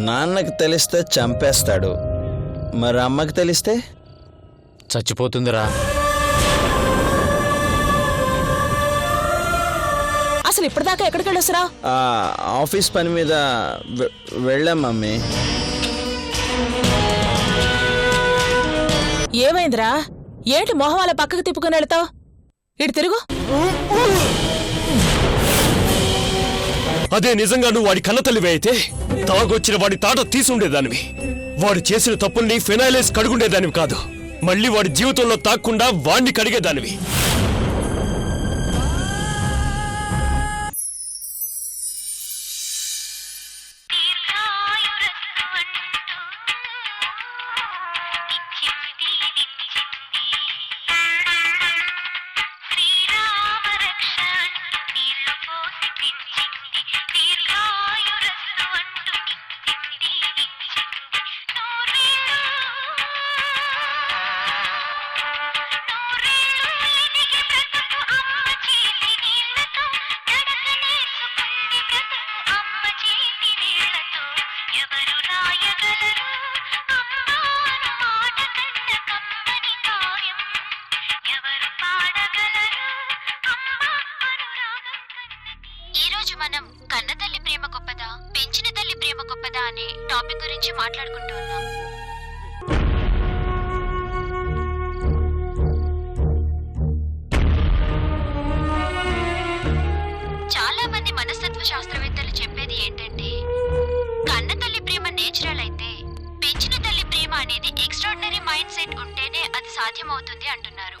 నాన్నకి తెలిస్తే చంపేస్తాడు, మరి అమ్మకి తెలిస్తే చచ్చిపోతుందిరా. అసలు ఇప్పటిదాకా ఎక్కడికి వెళ్ళొస్తారా? ఆఫీస్ పని మీద వెళ్ళాం మమ్మీ. ఏమైందిరా? ఏంటి మొహం పక్కకు తిప్పుకొని వెళ్తావు? ఇటు తిరుగు. అదే నిజంగా నువ్వు వాడి కన్న తల్లివే అయితే తాగొచ్చిన వాడి తాట తీసుండేదానివి. వాడు చేసిన తప్పుల్ని ఫినాయిలేసి కడుగుండేదానివి కాదు, మళ్ళీ వాడి జీవితంలో తాక్కుండా వాణ్ణి కడిగేదానివి. మనం కన్నతల్లి ప్రేమ గొప్పదా, పెంచిన తల్లి ప్రేమ గొప్పదా అనే టాపిక్ గురించి మాట్లాడుకుంటూ ఉన్నాం. చాలా మంది మనస్తత్వ శాస్త్రవేత్తలు చెప్పేది ఏంటంటే, కన్నతల్లి ప్రేమ నేచురల్ అయితే పెంచిన తల్లి ప్రేమ అనేది ఎక్స్ట్రాడినరీ మైండ్ సెట్ ఉంటేనే అది సాధ్యమవుతుంది అంటున్నారు.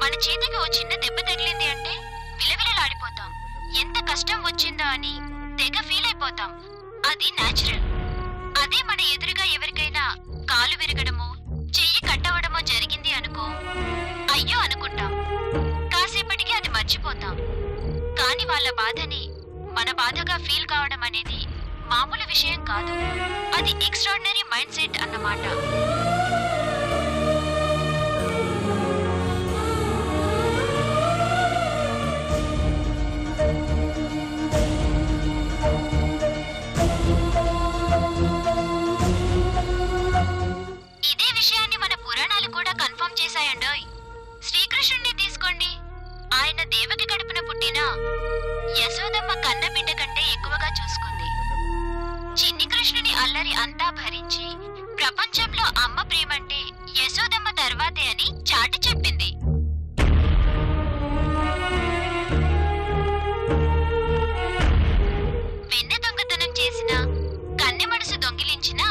మన చేతికి ఓ చిన్న దెబ్బ తగిలింది అంటే విలవిలలాడిపోతాం. ఎంత కష్టం వచ్చిందో అని తెగ ఫీల్ అయిపోతాం. అది న్యాచురల్. అదే మన ఎదురుగా ఎవరికైనా కాలు విరగడమో చెయ్యి కట్టవడమో జరిగింది అనుకో, అయ్యో అనుకుంటాం. కాసేపటికి అది మర్చిపోతాం. కాని వాళ్ళ బాధని మన బాధగా ఫీల్ కావడం అనేది మామూలు విషయం కాదు. అది ఎక్స్ట్రాడినరీ మైండ్ సెట్ అన్నమాట. శ్రీకృష్ణుడిని తీసుకోండి. ఆయన దేవకి కడుపున పుట్టిన యశోదమ్మ కన్న బిడ్డ కంటే ఎక్కువగా చూసుకుంది. చిన్ని కృష్ణుని అల్లరి అంతా భరించి ప్రపంచంలో అమ్మ ప్రేమంటే యశోదమ్మ తర్వాతే అని చాటి చెప్పింది. వెన్న దొంగతనం చేసినా, కన్నె మనసు దొంగిలించినా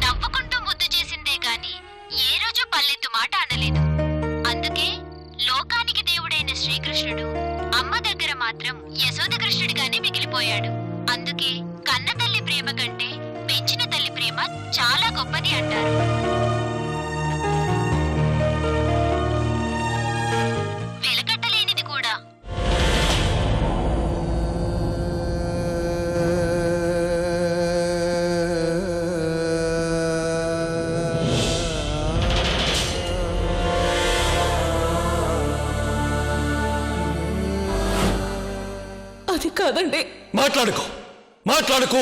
నవ్వుకుంటూ ముద్దు చేసిందే గాని ఏ రోజు పల్లెత్తు మాట అనలేదు. అందుకే లోకానికి దేవుడైన శ్రీకృష్ణుడు అమ్మ దగ్గర మాత్రం యశోద కృష్ణుడిగానే మిగిలిపోయాడు. అందుకే కన్న తల్లి ప్రేమ కంటే పెంచిన తల్లి ప్రేమ చాలా గొప్పది అంటారు. వెలకట్టలేనిది కూడా. అది కాదండి. మాట్లాడుకో.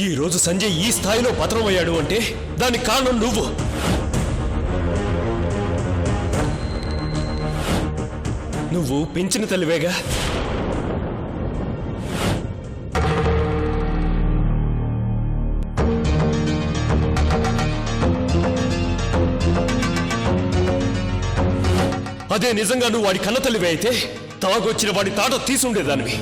ఈ రోజు సంజయ్ ఈ స్థాయిలో పతనమయ్యాడు అంటే దానికి కారణం నువ్వు పెంచిన తల్లివేగా. అదే నిజంగా నువ్వు వాడి కన్న తల్లివే అయితే తాగొచ్చిన వాడి తాట తీసుండేదానివి.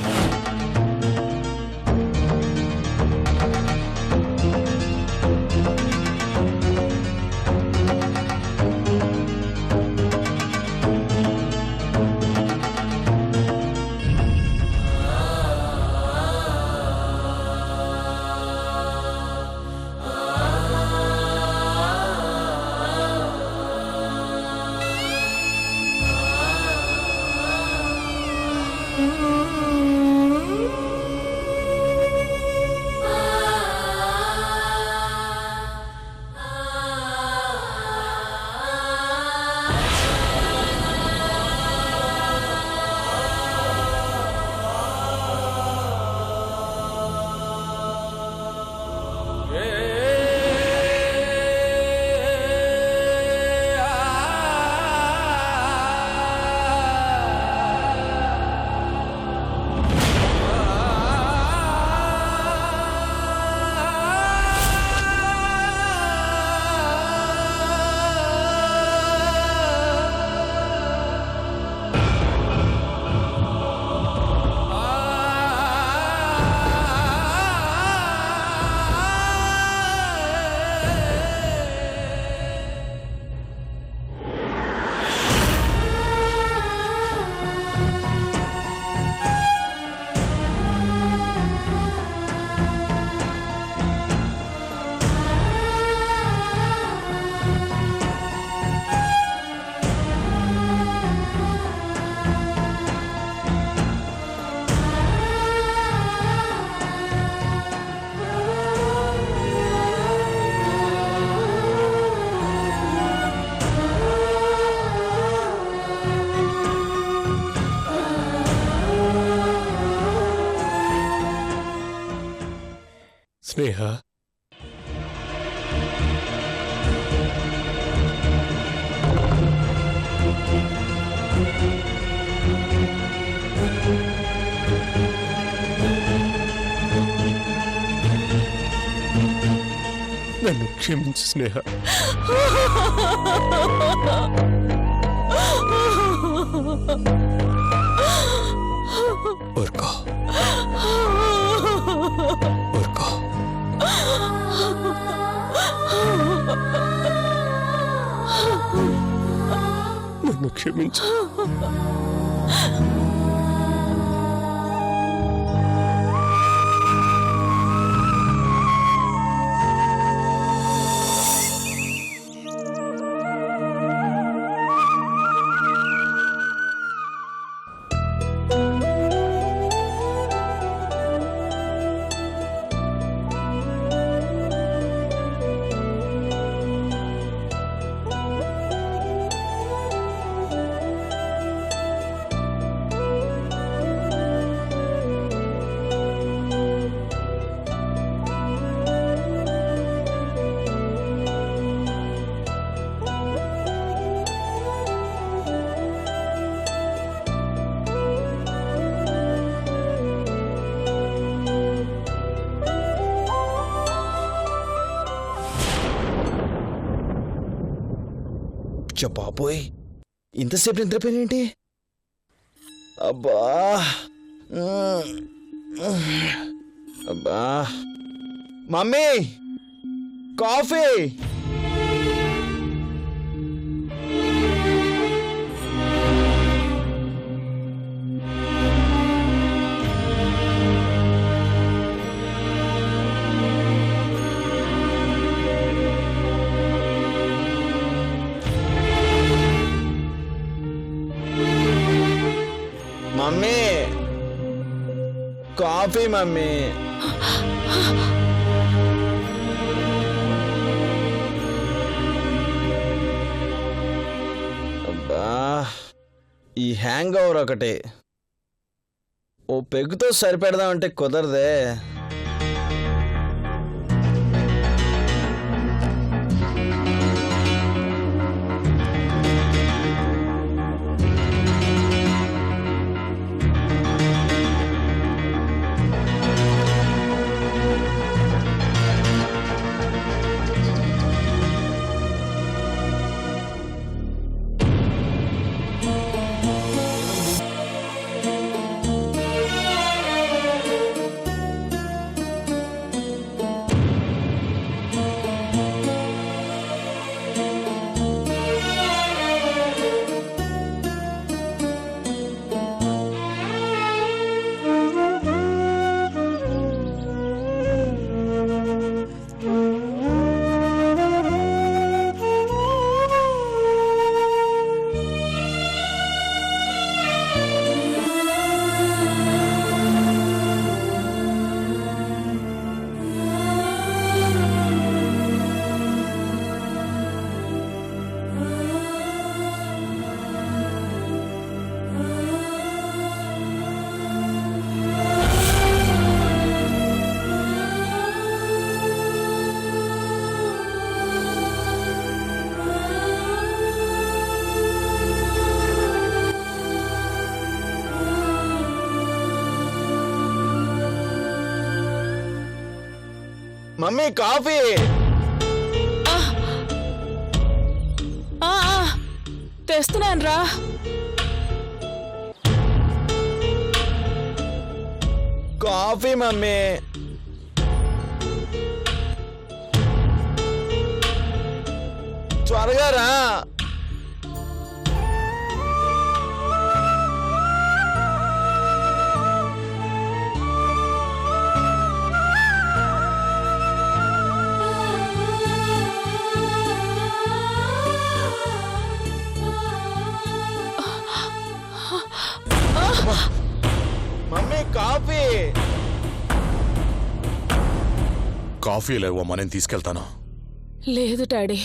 స్నేహ, నన్ను క్షమించు స్నేహ. ఊరుకో, ఊరుకో. నన్ను క్షమించు. బాబోయ్, ఇంతసేపు నిద్రపోయినేంటి? అబ్బా అబ్బా. Mummy, coffee. Mummy, coffee. Mummy, అబ్బా, ఈ హ్యాంగ్ ఓవర్ ఒకటి ఓ పెగ్గుతో సరిపెడదామంటే కుదరదే. Mummy, coffee. తెస్తున్నాను రా. Coffee mummy. త్వరగా రా. Mummy, coffee. కాఫీ లేవమ్మా, నేను తీసుకెళ్తాను. లేదు డాడీ,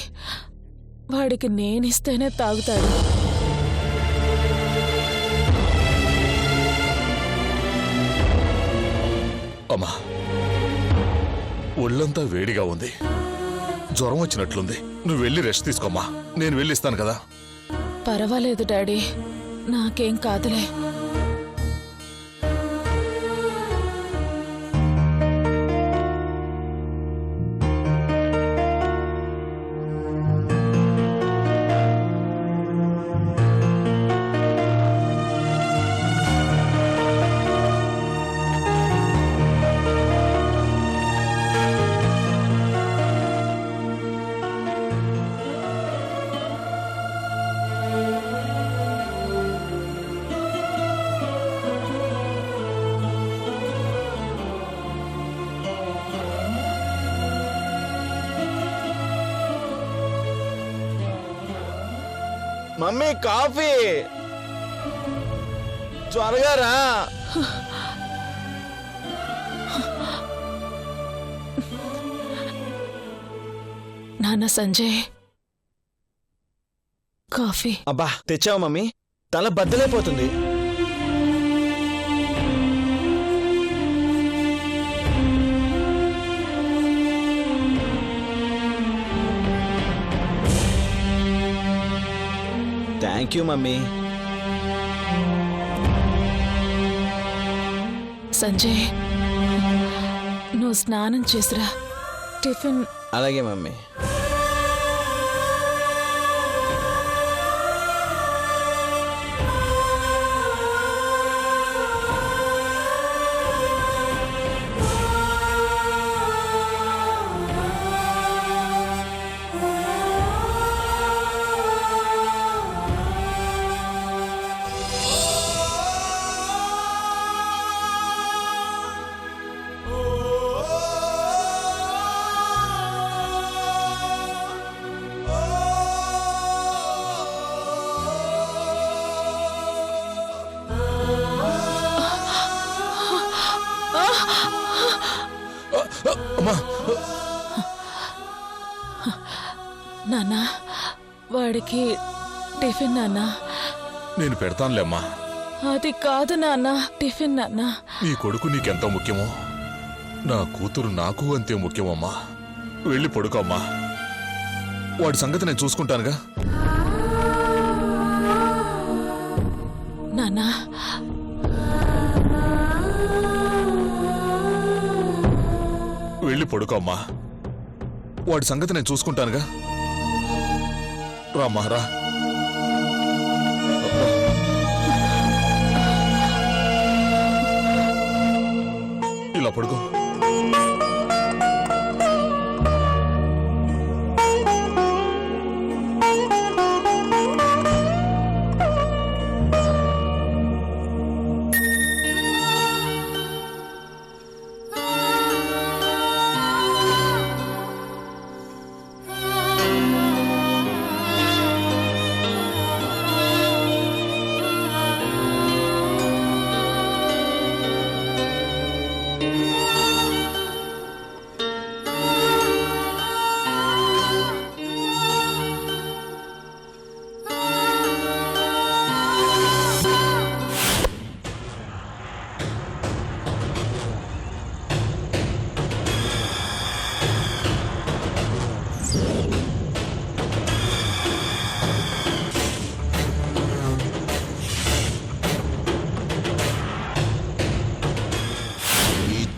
వాడికి నేనిస్తేనే తాగుతాడు. అమ్మా, ఒళ్ళంతా వేడిగా ఉంది, జ్వరం వచ్చినట్లుంది. నువ్వు వెళ్ళి రెస్ట్ తీసుకోమ్మా, నేను వెళ్ళిస్తాను కదా. పర్వాలేదు డాడీ, నాకేం కాదులే. మమ్మీ కాఫీ త్వరగా రా. నాన్న సంజయ్, కాఫీ. అబ్బా తెచ్చావు మమ్మీ, తల బద్దలైపోతుంది. Thank you mummy. సంజయ్, నువ్వు స్నానం చేసిరా, టిఫిన్. అలాగే మమ్మీ. నాన్నా, వాడికి టిఫిన్ నాన్నా. నేను పెడతానులేమ్మా. అది కాదు నాన్న, టిఫిన్ నాన్నా. నీ కొడుకు నీకెంత ముఖ్యమో నా కూతురు నాకు అంతే ముఖ్యమమ్మా. వెళ్ళి పడుకోమ్మా, వాడి సంగతి నేను చూసుకుంటానుగా. నాన్నా, వెళ్ళి పడుకోమ్మా, వాడి సంగతి నేను చూసుకుంటానుగా. రామ్మా రా. ఇలా పడుకో.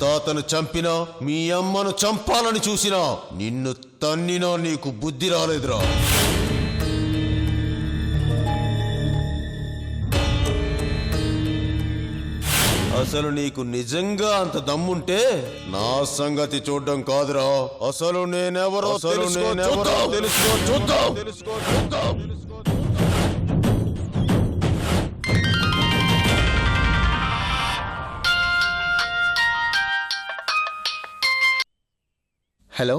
తాతను చంపినా మీ అమ్మను చంపాలని చూసినా నిన్ను తన్నినా నీకు బుద్ధి రాలేదురా. అసలు నీకు నిజంగా అంత దమ్ముంటే నా సంగతి చూడడం కాదురా, అసలు నేనెవరో తెలుసుకో చూద్దాం. హలో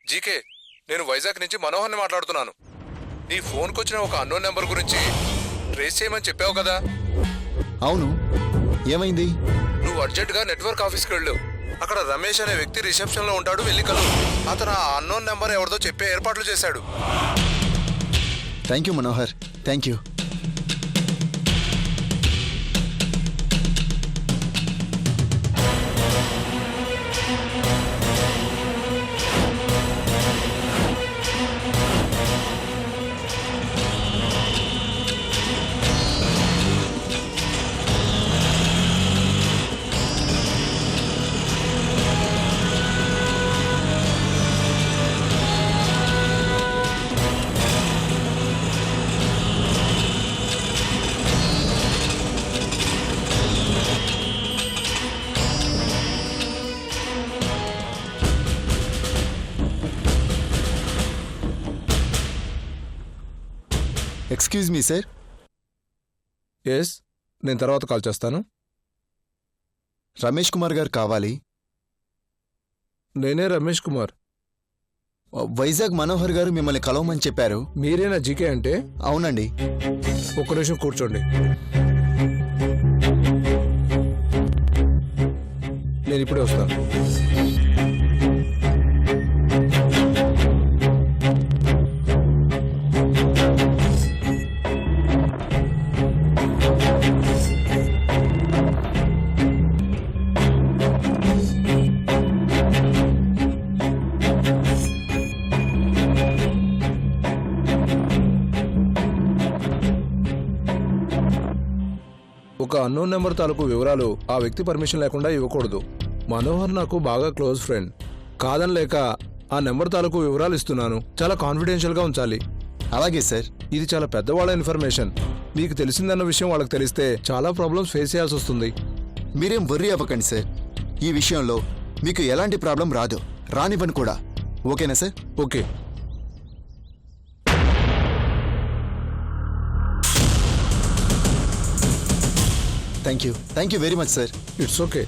జీకే, నేను వైజాగ్ నుంచి మనోహర్ని మాట్లాడుతున్నాను. నీ ఫోన్కి వచ్చిన ఒక అన్నోన్ నెంబర్ గురించి ట్రేస్ చేయమని చెప్పావు కదా. అవును, ఏమైంది? నువ్వు అర్జెంటుగా నెట్వర్క్ ఆఫీస్కి వెళ్ళు. అక్కడ రమేష్ అనే వ్యక్తి రిసెప్షన్లో ఉంటాడు, వెళ్ళి కలు. అతను ఆ అన్నోన్ నెంబర్ ఎవరిదో చెప్పే ఏర్పాట్లు చేశాడు. Thank you Manohar, thank you. Excuse me sir. Yes, నేను తర్వాత కాల్ చేస్తాను. రమేష్ కుమార్ గారు కావాలి. నేనే రమేష్ కుమార్. వైజాగ్ మనోహర్ గారు మిమ్మల్ని కలవమని చెప్పారు. మీరేనా జీకే అంటే? అవునండి. ఒక్క నిమిషం కూర్చోండి. నేను ఇప్పుడే వస్తాను. ఒక అన్నోన్ నెంబర్ తాలూకు వివరాలు ఆ వ్యక్తి పర్మిషన్ లేకుండా ఇవ్వకూడదు. మనోహర్ నాకు బాగా క్లోజ్ ఫ్రెండ్. కాదని లేక ఆ నెంబర్ తాలూకు వివరాలు ఇస్తున్నాను. చాలా కాన్ఫిడెన్షియల్గా ఉంచాలి. అలాగే సార్. ఇది చాలా పెద్దవాళ్ళ ఇన్ఫర్మేషన్. మీకు తెలిసిందన్న విషయం వాళ్ళకి తెలిస్తే చాలా ప్రాబ్లమ్స్ ఫేస్ చేయాల్సి వస్తుంది. మీరేం వర్రీ అవ్వకండి సార్. ఈ విషయంలో మీకు ఎలాంటి ప్రాబ్లం రాదు, రానివ్వను కూడా. ఓకేనా sir? Okay. Thank you very much sir. It's okay.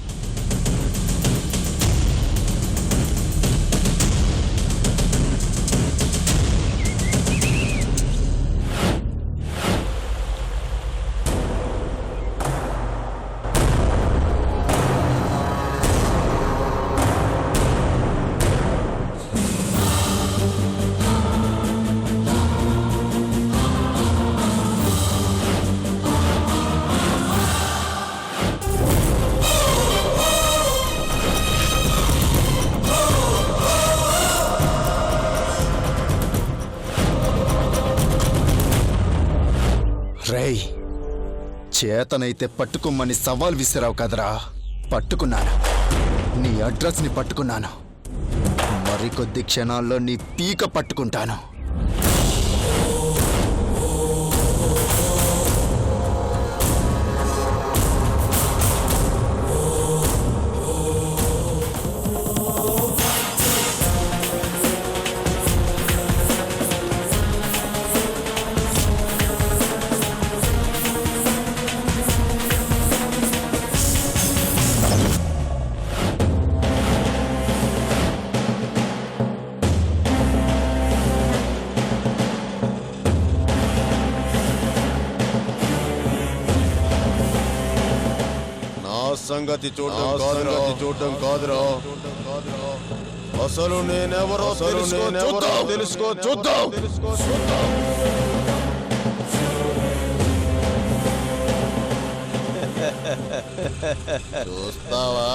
రేయ్, చేతనైతే పట్టుకోమని సవాల్ విసిరావు కదరా. పట్టుకున్నాను. నీ అడ్రస్ని పట్టుకున్నాను. మరికొద్ది క్షణాల్లో నీ పీక పట్టుకుంటాను. సంగతి చూడడం కాదురా. అసలు నేనెవరో తెలుసుకో. చూద్దాం. చూస్తావా?